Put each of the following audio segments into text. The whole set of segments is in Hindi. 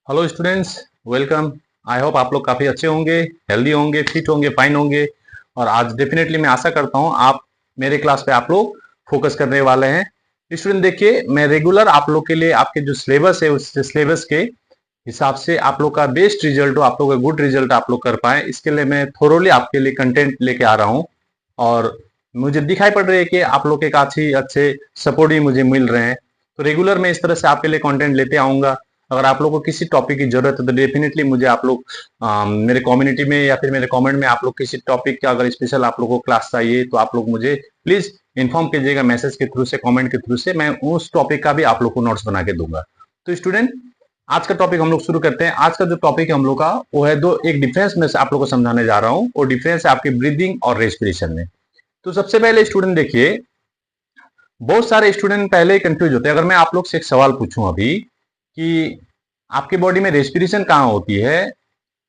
Hello students, welcome. I hope आप लोग काफ़ी अच्छे होंगे, हेल्दी होंगे, फिट होंगे, फाइन होंगे। और आज डेफिनेटली मैं आशा करता हूँ आप मेरे क्लास पे आप लोग फोकस करने वाले हैं। स्टूडेंट देखिए, मैं रेगुलर आप लोग के लिए आपके जो सिलेबस है उस सिलेबस के हिसाब से आप लोग का बेस्ट रिजल्ट हो, आप लोग का गुड रिजल्ट आप लोग कर पाए, इसके लिए मैं थोरोली आपके लिए कंटेंट लेके आ रहा हूँ। और मुझे दिखाई पड़ रही है कि आप लोग के काफी अच्छे सपोर्ट भी मुझे मिल रहे हैं। तो रेगुलर मैं इस तरह से आपके लिए कंटेंट लेते आऊंगा। अगर आप लोग को किसी टॉपिक की जरूरत है तो डेफिनेटली मुझे आप लोग मेरे कम्युनिटी में या फिर मेरे कमेंट में आप लोग किसी टॉपिक का अगर स्पेशल आप लोग को क्लास चाहिए तो आप लोग मुझे प्लीज इन्फॉर्म कीजिएगा, मैसेज के थ्रू से, कमेंट के थ्रू से। मैं उस टॉपिक का भी आप लोग को नोट्स बना के दूंगा। तो स्टूडेंट, आज का टॉपिक हम लोग शुरू करते हैं। आज का जो टॉपिक है हम लोग का वो है दो एक डिफरेंस में से आप लोग को समझाने जा रहा हूँ। वो डिफरेंस है आपकी ब्रीदिंग और रेस्पिरेशन में। तो सबसे पहले स्टूडेंट देखिए, बहुत सारे स्टूडेंट पहले ही कंफ्यूज होते हैं। अगर मैं आप लोग से एक सवाल पूछूं अभी कि आपकी बॉडी में रेस्पिरेशन कहाँ होती है,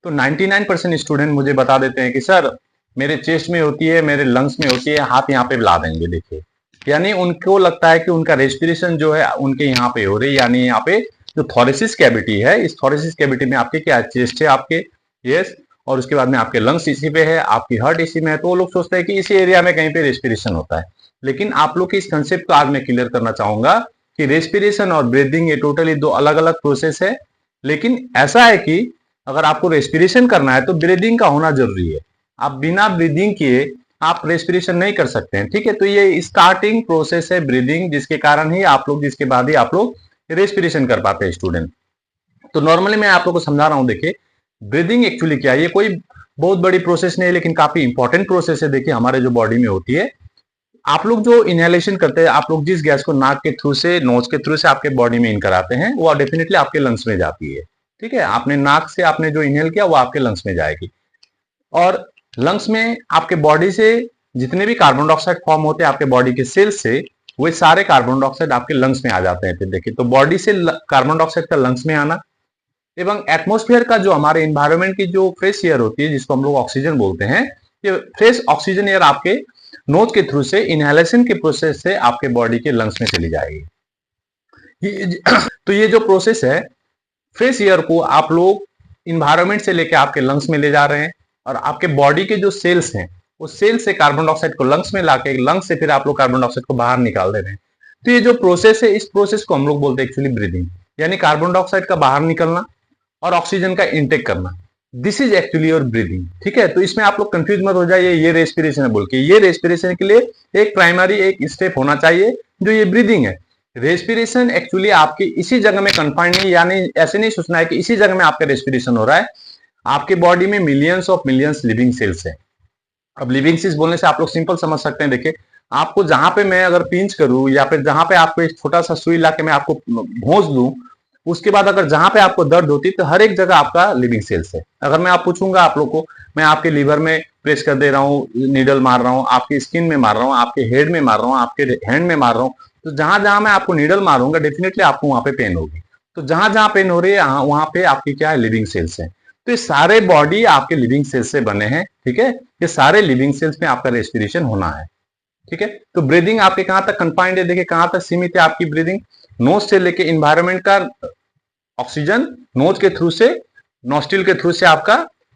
तो 99% स्टूडेंट मुझे बता देते हैं कि सर मेरे चेस्ट में होती है, मेरे लंग्स में होती है, हाथ यहाँ पे ला देंगे। देखिए, यानी उनको लगता है कि उनका रेस्पिरेशन जो है उनके यहाँ पे हो रही है, यानी यहाँ पे जो थोरेसिस कैविटी है, इस थोरेसिस कैविटी में आपके क्या चेस्ट है आपके, यस, और उसके बाद में आपके लंग्स इसी पे है, आपकी हार्ट इसी में है। तो वो लोग सोचते हैं कि इसी एरिया में कहीं पे रेस्पिरेशन होता है। लेकिन आप लोग के इस कंसेप्ट को आज मैं क्लियर करना चाहूंगा कि रेस्पिरेशन और ब्रीदिंग ये टोटली दो अलग अलग प्रोसेस है। लेकिन ऐसा है कि अगर आपको रेस्पिरेशन करना है तो ब्रीदिंग का होना जरूरी है। आप बिना ब्रीदिंग किए आप रेस्पिरेशन नहीं कर सकते हैं, ठीक है। तो ये स्टार्टिंग प्रोसेस है ब्रीदिंग, जिसके कारण ही आप लोग, जिसके बाद ही आप लोग रेस्पिरेशन कर पाते हैं स्टूडेंट। तो नॉर्मली मैं आप लोग को समझा रहा हूं। देखिए, ब्रीदिंग एक्चुअली क्या है, ये कोई बहुत बड़ी प्रोसेस नहीं है, लेकिन काफी इंपॉर्टेंट प्रोसेस है। देखिए, हमारे जो बॉडी में होती है, आप लोग जो इनहेलेशन करते हैं, आप लोग जिस गैस को नाक के थ्रू से, नोज के थ्रू से आपके बॉडी में इन कराते हैं, वो डेफिनेटली आपके लंग्स में जाती है, ठीक है। आपने नाक से आपने जो इनहेल किया वो आपके लंग्स में जाएगी। और लंग्स में आपके बॉडी से जितने भी कार्बन डाइऑक्साइड फॉर्म होते हैं आपके बॉडी के सेल्स से, वो सारे कार्बन डाइऑक्साइड आपके लंग्स में आ जाते हैं। फिर देखिए, तो बॉडी से कार्बन डाइऑक्साइड का लंग्स में आना एवं एटमॉस्फेयर का जो हमारे इन्वायरमेंट की जो फ्रेश एयर होती है, जिसको हम लोग ऑक्सीजन बोलते हैं, ये फ्रेश ऑक्सीजन एयर आपके नोज के थ्रू से इनहेलेशन के प्रोसेस से आपके बॉडी के लंग्स में चली जाएगी। तो ये जो प्रोसेस है, फ्रेश एयर को आप लोग इन्वायरमेंट से लेके आपके लंग्स में ले जा रहे हैं, और आपके बॉडी के जो सेल्स हैं, उस सेल से कार्बन डाइऑक्साइड को लंग्स में लाके लंग्स से फिर आप लोग कार्बन डाइऑक्साइड को बाहर निकाल दे रहे हैं। तो ये जो प्रोसेस है, इस प्रोसेस को हम लोग बोलते हैं एक्चुअली ब्रीदिंग, यानी कार्बन डाइऑक्साइड का बाहर निकलना और ऑक्सीजन का इंटेक करना। This is actually your breathing, ठीक है। तो इसमें आप लोग कंफ्यूज मत हो जाइए, ये रेस्पिरेशन है बोल के। ये रेस्पिरेशन के लिए एक प्राइमरी एक स्टेप होना चाहिए, जो ये ब्रीदिंग है। रेस्पिरेशन एक्चुअली आपके इसी जगह में कन्फाइंड नहीं, यानी ऐसे नहीं सोचना है कि इसी जगह में आपका रेस्पिरेशन हो रहा है। आपके बॉडी में millions of millions living cells है। अब लिविंग सेल्स बोलने से आप लोग सिंपल समझ सकते हैं। देखिए, आपको जहां पे मैं अगर पिंच करूं या फिर जहां पे आपको एक छोटा सा सुई ला के मैं आपको घोंस दूं, उसके बाद अगर जहां पे आपको दर्द होती है तो हर एक जगह आपका लिविंग सेल्स है। अगर मैं आप पूछूंगा आप लोग को, मैं आपके लीवर में प्रेस कर दे रहा हूँ, नीडल मार रहा हूँ, आपकी स्किन में मार रहा हूँ, आपके हेड में मार रहा हूँ, आपके हैंड में मार रहा हूँ, तो जहां जहां मैं आपको नीडल मारूंगा डेफिनेटली आपको वहां पे पेन होगी। तो जहां जहां पेन हो रही है वहां पे आपकी क्या है, लिविंग सेल्स है। तो ये सारे बॉडी आपके लिविंग सेल्स से बने हैं, ठीक है। ये सारे लिविंग सेल्स में आपका रेस्पिरेशन होना है, ठीक है। तो ब्रीदिंग आपके कहां तक कंफाइंड है, देखिए कहां तक सीमित है आपकी ब्रीदिंग। नोज से लेके इन्वायरमेंट का ऑक्सीजन नोज के थ्रू से, नोस्ट्रिल के थ्रू से आपका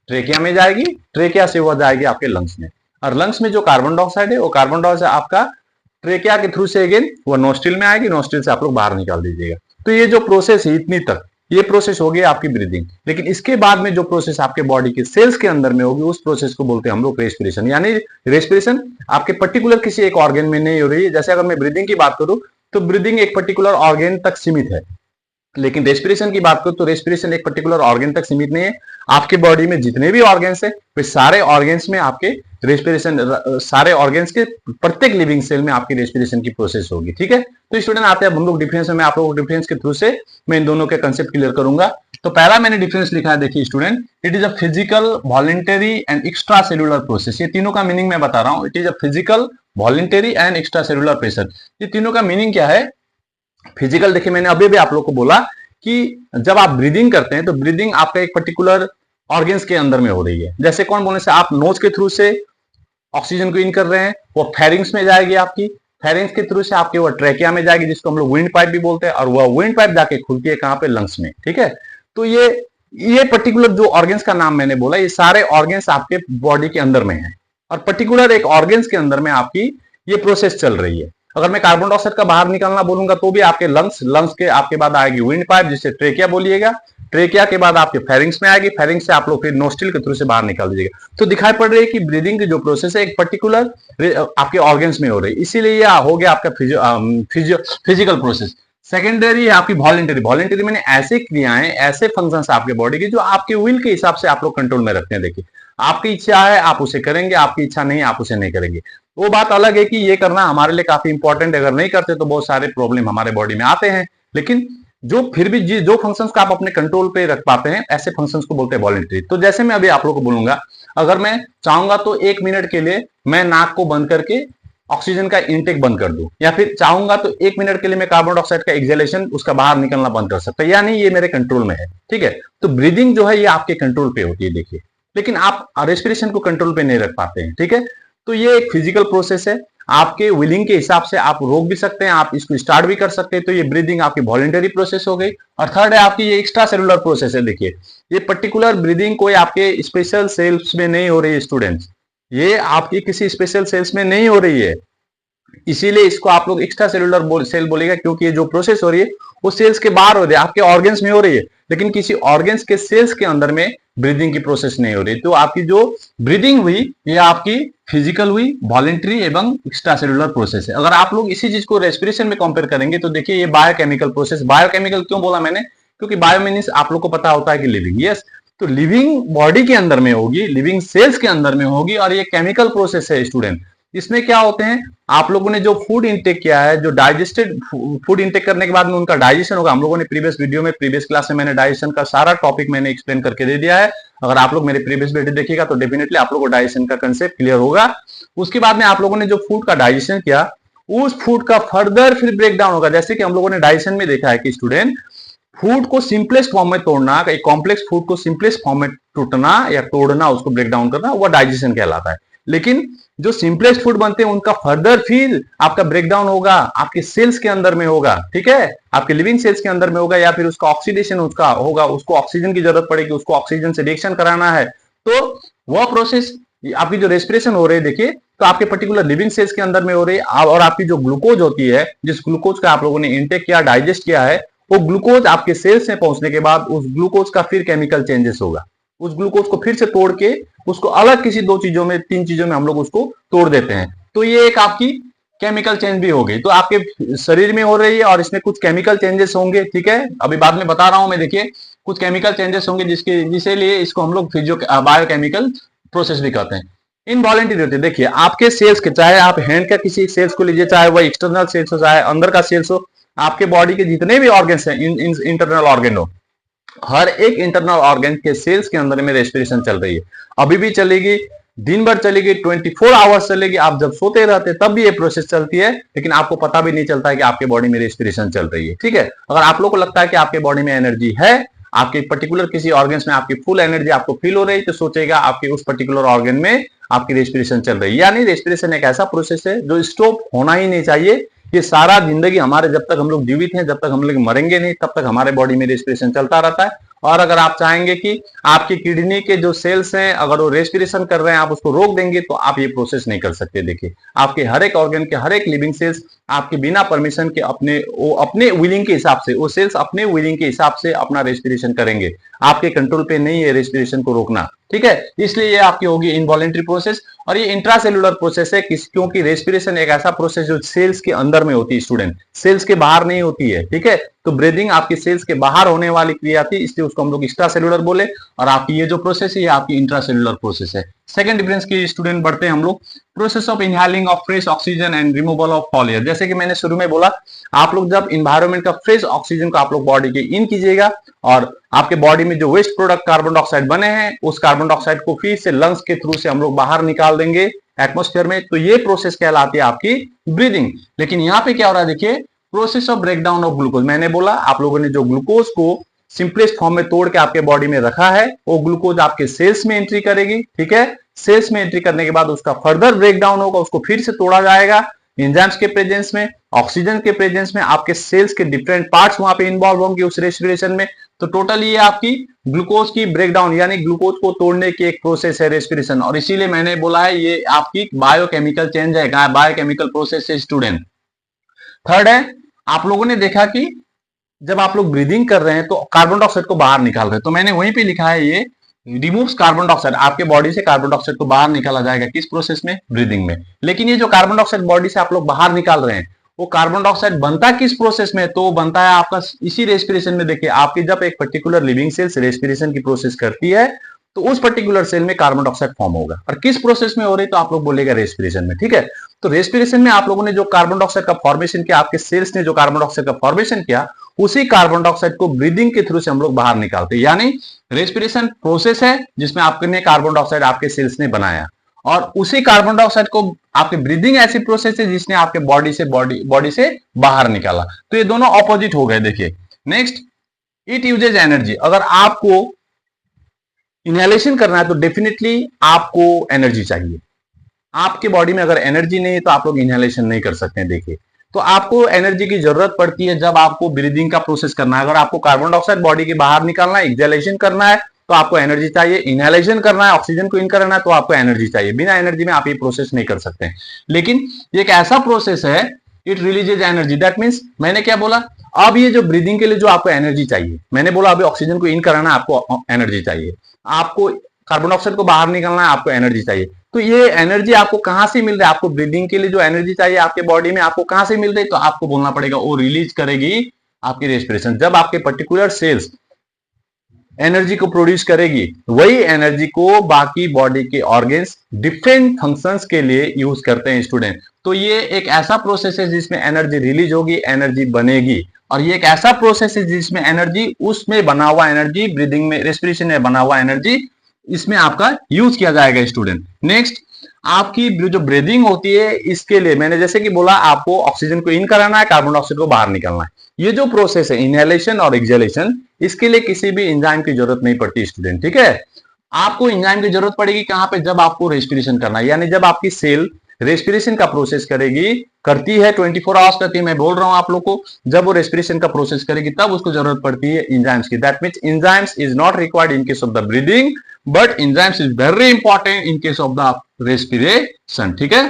ट्रेकिया में जाएगी, ट्रेकिया से वो जाएगी आपके लंग्स में, और लंग्स में जो कार्बन डाइऑक्साइड है वो कार्बन डाइऑक्साइड आपका ट्रेकिया के थ्रू से अगेन वो नोस्ट्रिल में आएगी, नोस्ट्रिल से आप लोग बाहर निकाल दीजिएगा। तो ये जो प्रोसेस है इतनी तक, ये प्रोसेस हो गई आपकी ब्रीदिंग। लेकिन इसके बाद में जो प्रोसेस आपके बॉडी के सेल्स के अंदर में होगी, उस प्रोसेस को बोलते हैं हम लोग रेस्पिरेशन। यानी रेस्पिरेशन आपके पर्टिकुलर किसी एक ऑर्गन में नहीं हो रही है। जैसे अगर मैं ब्रीदिंग की बात करूं तो ब्रीदिंग एक पर्टिकुलर ऑर्गन तक सीमित है, लेकिन रेस्पिरेशन की बात करो तो रेस्पिरेशन एक पर्टिकुलर ऑर्गन तक सीमित नहीं है। आपके बॉडी में जितने भी ऑर्गन्स है, वे सारे ऑर्गन्स में आपके रेस्पिरेशन, सारे ऑर्गन्स के प्रत्येक लिविंग सेल में आपकी रेस्पिरेशन की प्रोसेस होगी, ठीक है। तो स्टूडेंट आते हैं हम लोग डिफरेंस में। मैं आप लोगों को डिफरेंस के थ्रू से मैं इन दोनों के कंसेप्ट क्लियर करूंगा। तो पहला मैंने डिफरेंस लिखा है, देखिए student, it is a physical, voluntary and extra cellular process. ये तीनों का मीनिंग मैं बता रहा हूं। It is a physical, voluntary and extra cellular pressure. ये तीनों का मीनिंग क्या है? फिजिकल, देखिए मैंने अभी भी आप लोग को बोला कि जब आप ब्रीदिंग करते हैं तो ब्रीदिंग आपका एक पर्टिकुलर ऑर्गन्स के अंदर में हो रही है। जैसे कौन बोलने से, आप नोज के थ्रू से ऑक्सीजन को इन कर रहे हैं, वो फेरिंग्स में जाएगी, आपकी फेरिंग्स के थ्रू से आपके वो ट्रेकिया में जाएगी, जिसको हम लोग विंड पाइप भी बोलते हैं, और वह विंड पाइप जाके खुलती है कहां पे, लंग्स में, ठीक है। तो ये पर्टिकुलर जो ऑर्गन्स का नाम मैंने बोला, ये सारे ऑर्गन्स आपके बॉडी के अंदर में है और पर्टिकुलर एक ऑर्गन्स के अंदर में आपकी ये प्रोसेस चल रही है। अगर मैं कार्बन डाइऑक्साइड का बाहर निकालना बोलूंगा तो भी आपके लंग्स के आपके बाद आएगी विंड पाइप, जिसे ट्रेकिया बोलिएगा। ट्रेकिया के बाद आपके फेरिंग्स में आएगी, फेरिंग्स से आप लोग फिर नोस्ट्रिल के थ्रू से बाहर निकाल दीजिएगा। तो दिखाई पड़ रही है कि ब्रीदिंग की जो प्रोसेस है एक पर्टिकुलर आपके ऑर्गन्स में हो रही है, इसीलिए ये हो गया आपका फिजिकल प्रोसेस। सेकेंडरी है आपकी वॉलेंटरी। वॉलेंटरी मैंने ऐसे क्रियाएं, ऐसे फंक्शंस आपके बॉडी के जो आपके विल के हिसाब से आप लोग कंट्रोल में रखते हैं। देखिए, आपकी इच्छा है आप उसे करेंगे, आपकी इच्छा नहीं आप उसे नहीं करेंगे। वो बात अलग है कि ये करना हमारे लिए काफी इंपॉर्टेंट है, अगर नहीं करते तो बहुत सारे प्रॉब्लम हमारे बॉडी में आते हैं। लेकिन जो फिर भी जो फंक्शंस का आप अपने कंट्रोल पे रख पाते हैं, ऐसे फंक्शंस को बोलते हैं वॉलेंटरी। तो जैसे मैं अभी आप लोगों को बोलूंगा, अगर मैं चाहूंगा तो 1 मिनट के लिए मैं नाक को बंद करके ऑक्सीजन का इनटेक बंद कर दूं, या फिर चाहूंगा तो 1 मिनट के लिए मैं कार्बन डाइऑक्साइड का एक्सहेलेशन उसका बाहर निकलना बंद कर सकता है, यानी ये मेरे कंट्रोल में है। ठीक है, तो ब्रीदिंग जो है ये आपके कंट्रोल पे होती है, देखिए, लेकिन आप रेस्पिरेशन को कंट्रोल पे नहीं रख पाते हैं। ठीक है, तो ये एक फिजिकल प्रोसेस है, आपके विलिंग के हिसाब से आप रोक भी सकते हैं, आप इसको स्टार्ट भी कर सकते हैं। तो ये ब्रीदिंग आपकी वॉलेंटरी प्रोसेस हो गई। और थर्ड है आपकी ये एक्स्ट्रा सेलुलर प्रोसेस है। देखिए, ये पर्टिकुलर ब्रीदिंग कोई आपके स्पेशल सेल्स में नहीं हो रही है स्टूडेंट्स, ये आपकी किसी स्पेशल सेल्स में नहीं हो रही है, इसीलिए इसको आप लोग एक्स्ट्रा सेलुलर सेल बोलेगा, क्योंकि ये जो प्रोसेस हो रही है वो सेल्स के बाहर हो रही है, आपके ऑर्गन्स में हो रही है, लेकिन किसी ऑर्गन्स के सेल्स के अंदर में ब्रीदिंग की प्रोसेस नहीं हो रही। तो आपकी जो ब्रीदिंग हुई ये आपकी फिजिकल हुई, वॉलेंटरी एवं एक्स्ट्रा सेलुलर प्रोसेस है। अगर आप लोग इसी चीज को रेस्पिरेशन में कंपेयर करेंगे तो देखिए ये बायोकेमिकल प्रोसेस। बायोकेमिकल क्यों बोला मैंने, क्योंकि बायो मीन्स आप लोग को पता होता है कि लिविंग, यस, तो लिविंग बॉडी के अंदर में होगी, लिविंग सेल्स के अंदर में होगी, और ये केमिकल प्रोसेस है स्टूडेंट। इसमें क्या होते हैं, आप लोगों ने जो फूड इंटेक किया है, जो डाइजेस्टेड फूड इंटेक करने के बाद में उनका डाइजेशन होगा। हम लोगों ने प्रीवियस वीडियो में, प्रीवियस क्लास में मैंने डाइजेशन का सारा टॉपिक मैंने एक्सप्लेन करके दे दिया है। अगर आप लोग मेरे प्रीवियस वीडियो देखिएगा तो डेफिनेटली आप लोगों को डाइजेशन का कंसेप्ट क्लियर होगा। उसके बाद में आप लोगों ने जो फूड का डाइजेशन किया, उस फूड का फर्दर फिर ब्रेक डाउन होगा। जैसे कि हम लोगों ने डाइजेशन में देखा है कि स्टूडेंट, फूड को सिंपलेस्ट फॉर्म में तोड़ना, एक कॉम्प्लेक्स फूड को सिंपलेस्ट फॉर्म में टूटना या तोड़ना, उसको ब्रेक डाउन करना, वो डाइजेशन कहलाता है। लेकिन जो सिंपलेस्ट फूड बनते हैं उनका फर्दर फिर आपका ब्रेकडाउन होगा, आपके सेल्स के अंदर में होगा। ठीक है, आपके लिविंग सेल्स के अंदर में होगा, या फिर उसका ऑक्सीडेशन उसका होगा, उसको ऑक्सीजन की जरूरत पड़ेगी, उसको ऑक्सीजन से रिएक्शन कराना है। तो वह प्रोसेस आपकी जो रेस्पिरेशन हो रही है, देखिए, तो आपके पर्टिकुलर लिविंग सेल्स के अंदर में हो रही है। और आपकी जो ग्लूकोज होती है, जिस ग्लूकोज का आप लोगों ने इंटेक किया, डाइजेस्ट किया है, वो ग्लूकोज आपके सेल्स में पहुंचने के बाद उस ग्लूकोज का फिर केमिकल चेंजेस होगा। उस ग्लूकोज को फिर से तोड़ के उसको अलग किसी 2 चीजों में, 3 चीजों में हम लोग उसको तोड़ देते हैं। तो ये एक आपकी केमिकल चेंज भी हो गई, तो आपके शरीर में हो रही है और इसमें कुछ केमिकल चेंजेस होंगे। ठीक है, अभी बाद में बता रहा हूं मैं, देखिए, कुछ केमिकल चेंजेस होंगे जिसके लिए इसको हम लोग बायोकेमिकल प्रोसेस भी कहते हैं। इनवॉलेंटरी होती है। देखिए, आपके सेल्स के, चाहे आप हैंड का किसी सेल्स को लीजिए, चाहे वह एक्सटर्नल सेल्स हो, चाहे अंदर का सेल्स हो, आपके बॉडी के जितने भी ऑर्गन्स हैं, इंटरनल ऑर्गन हो, हर एक इंटरनल ऑर्गन के सेल्स के अंदर में रेस्पिरेशन चल रही है। अभी भी चलेगी, दिन भर चलेगी, 24 आवर्स चलेगी। आप जब सोते रहते तब भी ये प्रोसेस चलती है, लेकिन आपको पता भी नहीं चलता है कि आपके बॉडी में रेस्पिरेशन चल रही है। ठीक है, अगर आप लोग को लगता है कि आपके बॉडी में एनर्जी है, आपके पर्टिकुलर किसी ऑर्गन्स में आपकी फुल एनर्जी आपको फील हो रही है, तो सोचेगा आपके उस पर्टिकुलर ऑर्गन में आपकी रेस्पिरेशन चल रही है। यानी रेस्पिरेशन एक ऐसा प्रोसेस है जो स्टॉप होना ही नहीं चाहिए। ये सारा जिंदगी हमारे, जब तक हम लोग जीवित हैं, जब तक हम लोग मरेंगे नहीं, तब तक हमारे बॉडी में रेस्पिरेशन चलता रहता है। और अगर आप चाहेंगे कि आपकी किडनी के जो सेल्स हैं अगर वो रेस्पिरेशन कर रहे हैं, आप उसको रोक देंगे, तो आप ये प्रोसेस नहीं कर सकते। देखिए, आपके हर एक ऑर्गन के हर एक लिविंग सेल्स आपके बिना परमिशन के अपने विलिंग के हिसाब से, वो सेल्स अपने विलिंग के हिसाब से अपना रेस्पिरेशन करेंगे। आपके कंट्रोल पे नहीं है रेस्पिरेशन को रोकना। ठीक है, इसलिए ये आपकी होगी इनवॉलेंटरी प्रोसेस। और ये इंट्रासेलुलर प्रोसेस है, क्योंकि रेस्पिरेशन एक ऐसा प्रोसेस जो सेल्स के अंदर में होती है स्टूडेंट, सेल्स के बाहर नहीं होती है। ठीक है, तो ब्रीदिंग आपकी सेल्स के बाहर होने वाली क्रिया थी, इसलिए उसको हम लोग एक्स्ट्रा सेलुलर बोले। और आपकी ये जो प्रोसेस है ये आपकी इंट्रासेलुलर प्रोसेस है। सेकंड डिफरेंस की स्टूडेंट बढ़ते हैं हम लोग, process of inhaling of fresh oxygen and removal of fall air. जैसे कि मैंने शुरू में बोला, आप लोग जब इन्वायरमेंट का फ्रेश ऑक्सीजन को आप लोग बॉडी के इन कीजिएगा, और आपके बॉडी में जो वेस्ट प्रोडक्ट कार्बन डाइऑक्साइड बने हैं, उस कार्बन डाइऑक्साइड को फिर से लंग्स के थ्रू से हम लोग बाहर निकाल देंगे एटमॉस्फेयर में, तो ये प्रोसेस कहलाती है आपकी ब्रीदिंग। लेकिन यहाँ पे क्या हो रहा है, देखिए, process of breakdown of glucose. मैंने बोला आप लोगों ने जो ग्लूकोज को सिंपलेस्ट फॉर्म में तोड़ के आपके बॉडी में रखा है, वो ग्लूकोज आपके सेल्स में एंट्री करेगी। ठीक है, सेल्स में एंट्री करने के बाद उसका फर्दर ब्रेकडाउन होगा, उसको फिर से तोड़ा जाएगा, एंजाइम्स के प्रेजेंस में, ऑक्सीजन के प्रेजेंस में आपके सेल्स के डिफरेंट पार्ट्स वहां पे इन्वॉल्व होंगे उस रेस्पिरेशन में। तो टोटल ये आपकी ग्लूकोज की ब्रेकडाउन यानी ग्लूकोज को तोड़ने की एक प्रोसेस है रेस्पिरेशन, और इसीलिए मैंने बोला है ये आपकी बायोकेमिकल चेंज है, बायोकेमिकल प्रोसेस है स्टूडेंट। थर्ड है, आप लोगों ने देखा कि जब आप लोग ब्रीदिंग कर रहे हैं तो कार्बन डाइऑक्साइड को बाहर निकाल रहे हैं, तो मैंने वहीं पे लिखा है ये रिमूव्स कार्बन डाइऑक्साइड, आपके बॉडी से कार्बन डाइऑक्साइड को बाहर निकाला जाएगा किस प्रोसेस में, ब्रीदिंग में। लेकिन ये जो कार्बन डाइऑक्साइड बॉडी से आप लोग बाहर निकाल रहे हैं वो कार्बन डाइऑक्साइड बनता किस प्रोसेस में, तो बनता है आपका इसी रेस्पिरेशन में। देखिए आपकी जब एक पर्टिकुलर लिविंग सेल्स रेस्पिरेशन की प्रोसेस करती है तो उस पर्टिकुलर सेल में कार्बन डाइऑक्साइड फॉर्म होगा, और किस प्रोसेस में हो रही तो आप लोग बोलेगा रेस्पिरेशन में, ठीक है। तो रेस्पिरेशन में आप लोगों ने जो कार्बन डाइऑक्साइड का फॉर्मेशन किया, आपके सेल्स ने जो कार्बन डाइऑक्साइड का फॉर्मेशन किया, उसी कार्बन डाइऑक्साइड को ब्रीदिंग के थ्रू से हम लोग बाहर निकालते हैं। यानी रेस्पिरेशन प्रोसेस है जिसमें आपने कार्बन डाइऑक्साइड आपके सेल्स ने बनाया, और उसी कार्बन डाइऑक्साइड को आपके ब्रीदिंग ऐसी प्रोसेस है जिसने आपके बॉडी से बाहर निकाला। तो ये दोनों ऑपोजिट हो गए। देखिए नेक्स्ट, इट यूजेज एनर्जी। अगर आपको इनहेलेशन करना है तो डेफिनेटली आपको एनर्जी चाहिए। आपके बॉडी में अगर एनर्जी नहीं है तो आप लोग इनहेलेशन नहीं कर सकते हैं। देखिए तो आपको एनर्जी की जरूरत पड़ती है जब आपको ब्रीदिंग का प्रोसेस करना है। अगर आपको कार्बन डाइऑक्साइड बॉडी के बाहर निकालना है, एक्सहेलेशन करना है, तो आपको एनर्जी चाहिए। इनहेलेशन करना है, ऑक्सीजन को इन करना है, तो आपको एनर्जी चाहिए। बिना एनर्जी में आप ये प्रोसेस नहीं कर सकते। लेकिन ये एक ऐसा प्रोसेस है, it releases energy. That means मैंने क्या बोला, अब ये जो ब्रीदिंग के लिए जो आपको एनर्जी चाहिए, मैंने बोला अभी ऑक्सीजन को इन कराना है, आपको एनर्जी चाहिए। आपको कार्बन डाइऑक्साइड को बाहर निकालना है, आपको एनर्जी चाहिए। तो ये एनर्जी आपको कहां से मिल रहा है, आपको ब्रीदिंग के लिए जो एनर्जी चाहिए आपके बॉडी में आपको कहां से मिल रही है, तो आपको बोलना पड़ेगा वो रिलीज करेगी आपकी रेस्पिरेशन। जब आपके पर्टिकुलर सेल्स एनर्जी को प्रोड्यूस करेगी, वही एनर्जी को बाकी बॉडी के ऑर्गन्स डिफरेंट फंक्शंस के लिए यूज करते हैं स्टूडेंट। तो ये एक ऐसा प्रोसेस है जिसमें एनर्जी रिलीज होगी, एनर्जी बनेगी, और ये एक ऐसा प्रोसेस है जिसमें एनर्जी, उसमें बना हुआ एनर्जी, ब्रीदिंग में रेस्पिरेशन में बना हुआ एनर्जी इसमें आपका यूज किया जाएगा स्टूडेंट। नेक्स्ट, आपकी जो ब्रीदिंग होती है इसके लिए मैंने जैसे कि बोला आपको ऑक्सीजन को इन कराना है, कार्बन डाइऑक्साइड को बाहर निकालना है। ये जो प्रोसेस है इनहेलेशन और एक्सहेलेशन, इसके लिए किसी भी एंजाइम की जरूरत नहीं पड़ती स्टूडेंट, ठीक है। आपको एंजाइम की जरूरत पड़ेगी कहां पे, जब आपको रेस्पिरेशन करना है, यानी जब आपकी सेल रेस्पिरेशन का प्रोसेस करती है 24 आवर्स करती है, मैं बोल रहा हूं आप लोग को, जब वो रेस्पिरेशन का प्रोसेस करेगी तब उसको जरूरत पड़ती है एंजाइम्स की। That means enzymes is not required in case of the breathing, but enzymes is very important in case of the respiration, ठीक है।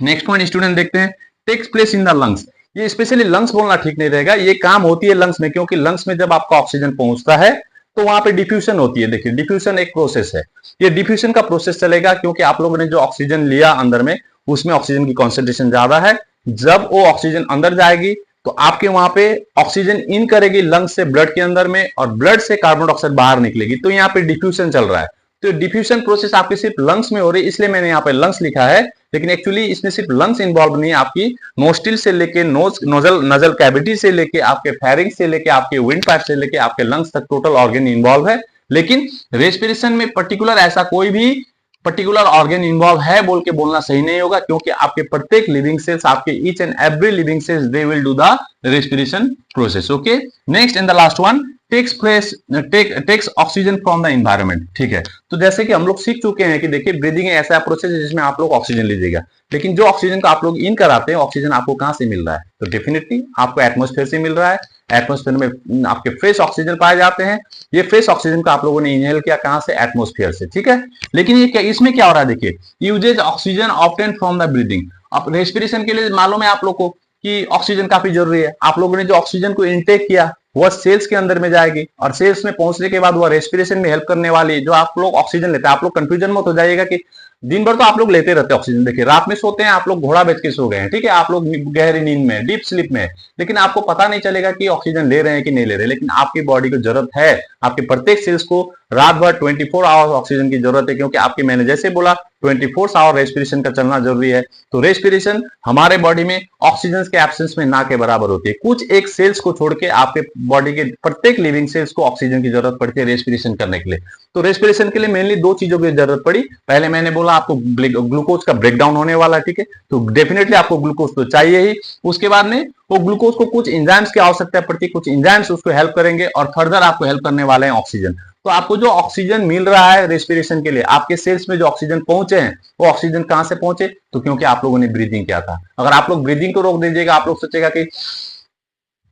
नेक्स्ट पॉइंट स्टूडेंट देखते हैं, takes place in the lungs. ये स्पेशली लंग्स बोलना ठीक नहीं रहेगा, ये काम होती है लंग्स में, क्योंकि लंग्स में जब आपका ऑक्सीजन पहुंचता है तो वहां पे डिफ्यूजन होती है। देखिए डिफ्यूजन एक प्रोसेस है, ये डिफ्यूजन का प्रोसेस चलेगा क्योंकि आप लोगों ने जो ऑक्सीजन लिया अंदर में, उसमें ऑक्सीजन की कॉन्सेंट्रेशन ज्यादा है। जब वो ऑक्सीजन अंदर जाएगी तो आपके वहां पे ऑक्सीजन इन करेगी लंग्स से ब्लड के अंदर में, और ब्लड से कार्बन डाइऑक्साइड बाहर निकलेगी। तो यहाँ पे डिफ्यूजन चल रहा है। तो डिफ्यूजन प्रोसेस आपकी सिर्फ लंग्स में हो रही है, इसलिए मैंने यहाँ पे लंग्स लिखा है। लेकिन एक्चुअली इसमें सिर्फ लंग्स इन्वॉल्व नहीं है, आपकी नोस्टिल से लेके नोजल कैविटी से लेके आपके फेरिंग्स से लेके आपके विंड पाइप से लेके आपके लंग्स तक टोटल ऑर्गन इन्वॉल्व है। लेकिन रेस्पिरेशन में पर्टिकुलर ऐसा कोई भी पर्टिकुलर ऑर्गन इन्वॉल्व है बोल के बोलना सही नहीं होगा, क्योंकि आपके प्रत्येक लिविंग सेल्स, आपके each and every living cells, they will do the respiration process. Okay, next and the last one, takes oxygen from the environment, ठीक है। तो जैसे कि हम लोग सीख चुके हैं कि देखिए ब्रीदिंग ऐसा प्रोसेस है जिसमें आप लोग ऑक्सीजन लीजिएगा, लेकिन जो ऑक्सीजन को आप लोग इन कराते हैं, ऑक्सीजन आपको कहां से मिल रहा है, तो डेफिनेटली आपको एटमॉस्फेयर से मिल रहा है। एटमॉस्फेयर में आपके फ्रेश ऑक्सीजन पाए जाते हैं। ये फ्रेश ऑक्सीजन को आप लोगों ने इनहेल किया कहां से, एटमॉस्फेयर से, ठीक है। लेकिन ये क्या, इसमें क्या हो रहा है, देखिए uses oxygen obtain from the breathing. अब रेस्पिरेशन के लिए मालूम है आप लोग को कि ऑक्सीजन काफी जरूरी है। आप लोगों ने जो ऑक्सीजन को इनटेक किया वह सेल्स के अंदर में जाएगी, और सेल्स में पहुंचने के बाद वह रेस्पिरेशन में हेल्प करने वाली जो आप लोग ऑक्सीजन लेते हैं। आप लोग कंफ्यूजन मत हो जाइएगा कि दिन भर तो आप लोग लेते रहते हैं ऑक्सीजन। देखिए रात में सोते हैं आप लोग, घोड़ा बेच के सो गए हैं, ठीक है, आप लोग गहरी नींद में, डीप स्लीप में, लेकिन आपको पता नहीं चलेगा कि ऑक्सीजन ले रहे हैं कि नहीं ले रहे। लेकिन आपकी बॉडी को जरूरत है, आपके प्रत्येक सेल्स को रात भर 24 आवर्स ऑक्सीजन की जरूरत है, क्योंकि आपके, मैंने जैसे बोला 24 आवर रेस्पिरेशन का चलना जरूरी है। तो रेस्पिरेशन हमारे बॉडी में ऑक्सीजन के एब्सेंस में ना के बराबर होती है। कुछ एक सेल्स को छोड़ के आपके बॉडी के प्रत्येक लिविंग सेल्स को ऑक्सीजन की जरूरत पड़ती है रेस्पिरेशन करने के लिए। तो रेस्पिरेशन के लिए मेनली दो चीजों की जरूरत पड़ी। पहले मैंने बोला आपको ग्लूकोज का ब्रेकडाउन होने वाला है, ठीक है, तो डेफिनेटली आपको ग्लूकोज तो चाहिए ही। उसके बाद में वो ग्लूकोज को कुछ एंजाइम्स की आवश्यकता पड़ती है, कुछ एंजाइम्स उसको हेल्प करेंगे, और फर्दर आपको हेल्प करने वाले हैं ऑक्सीजन। तो आपको जो ऑक्सीजन मिल रहा है रेस्पिरेशन के लिए, आपके सेल्स में जो ऑक्सीजन पहुंचे हैं, वो ऑक्सीजन कहां से पहुंचे? तो क्योंकि आप लोगों ने ब्रीदिंग किया था। अगर आप लोग ब्रीदिंग को रोक दीजिएगा, आप लोग सोचेगा कि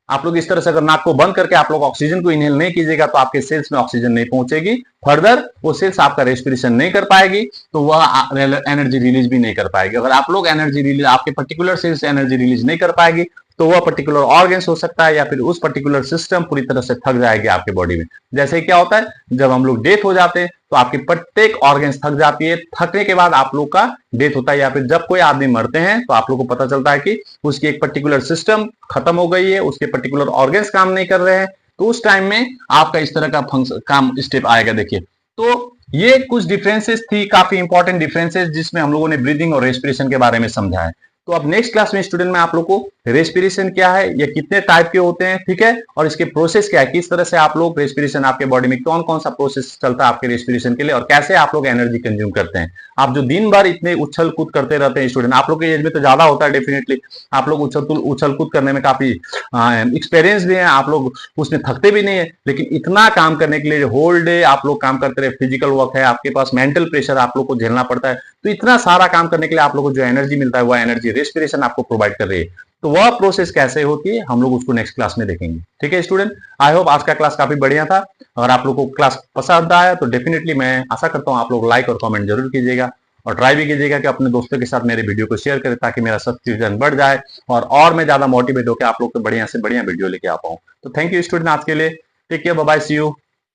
आप लोग इस तरह से अगर नाक को बंद करके आप लोग ऑक्सीजन को इनहेल नहीं कीजिएगा, तो आपके सेल्स में ऑक्सीजन नहीं पहुंचेगी, फर्दर वो सेल्स आपका रेस्पिरेशन नहीं कर पाएगी, तो वह एनर्जी रिलीज भी नहीं कर पाएगी। अगर आप लोग एनर्जी रिलीज, आपके पर्टिकुलर सेल्स एनर्जी रिलीज नहीं कर पाएगी, तो वह पर्टिकुलर ऑर्गन्स हो सकता है या फिर उस पर्टिकुलर सिस्टम पूरी तरह से थक जाएगी आपके बॉडी में। जैसे क्या होता है, जब हम लोग डेथ हो जाते हैं तो आपकी प्रत्येक ऑर्गन्स थक जाती है, थकने के बाद आप लोग का डेथ होता है, या फिर जब कोई आदमी मरते हैं तो आप लोग को पता चलता है कि उसकी एक पर्टिकुलर सिस्टम खत्म हो गई है, उसके पर्टिकुलर ऑर्गन्स काम नहीं कर रहे हैं, तो उस टाइम में आपका इस तरह का फंक्शन काम स्टेप आएगा। देखिए, तो ये कुछ डिफरेंसेस थी, काफी इंपॉर्टेंट डिफरेंसेस, जिसमें हम लोगों ने ब्रीदिंग और रेस्पिरेशन के बारे में समझा है। तो अब नेक्स्ट क्लास में स्टूडेंट में आप लोग को रेस्पिरेशन क्या है, ये कितने टाइप के होते हैं, ठीक है, और इसके प्रोसेस क्या है, किस तरह से आप लोग रेस्पिरेशन, आपके बॉडी में कौन कौन सा प्रोसेस चलता है आपके रेस्पिरेशन के लिए, और कैसे आप लोग एनर्जी कंज्यूम करते हैं। आप जो दिन भर इतने उछल कूद करते रहते हैं स्टूडेंट, आप लोग के एज में तो ज्यादा होता है डेफिनेटली, आप लोग उछल कूद करने में काफी एक्सपीरियंस भी है, आप लोग उसमें थकते भी नहीं है, लेकिन इतना काम करने के लिए होल डे आप लोग काम करते रहे, फिजिकल वर्क है, आपके पास मेंटल प्रेशर आप लोग को झेलना पड़ता है, तो इतना सारा काम करने के लिए आप लोग को जो एनर्जी मिलता है, वह एनर्जी रेस्पिरेशन आपको प्रोवाइड कर रही है। तो वह प्रोसेस कैसे होती है हम लोग उसको नेक्स्ट क्लास में देखेंगे। ठीक है स्टूडेंट, आई होप आज का क्लास काफी बढ़िया था। अगर आप लोग को क्लास पसंद आया तो डेफिनेटली मैं आशा करता हूं आप लोग लाइक और कमेंट जरूर कीजिएगा, और ट्राई भी कीजिएगा कि अपने दोस्तों के साथ मेरे वीडियो को शेयर करें, ताकि मेरा सब्सक्रिप्शन बढ़ जाए और मैं ज्यादा मोटिवेट होकर आप लोग को बढ़िया से बढ़िया वीडियो लेके आ पाऊं। तो थैंक यू स्टूडेंट आज के लिए, take care, bye bye, see you.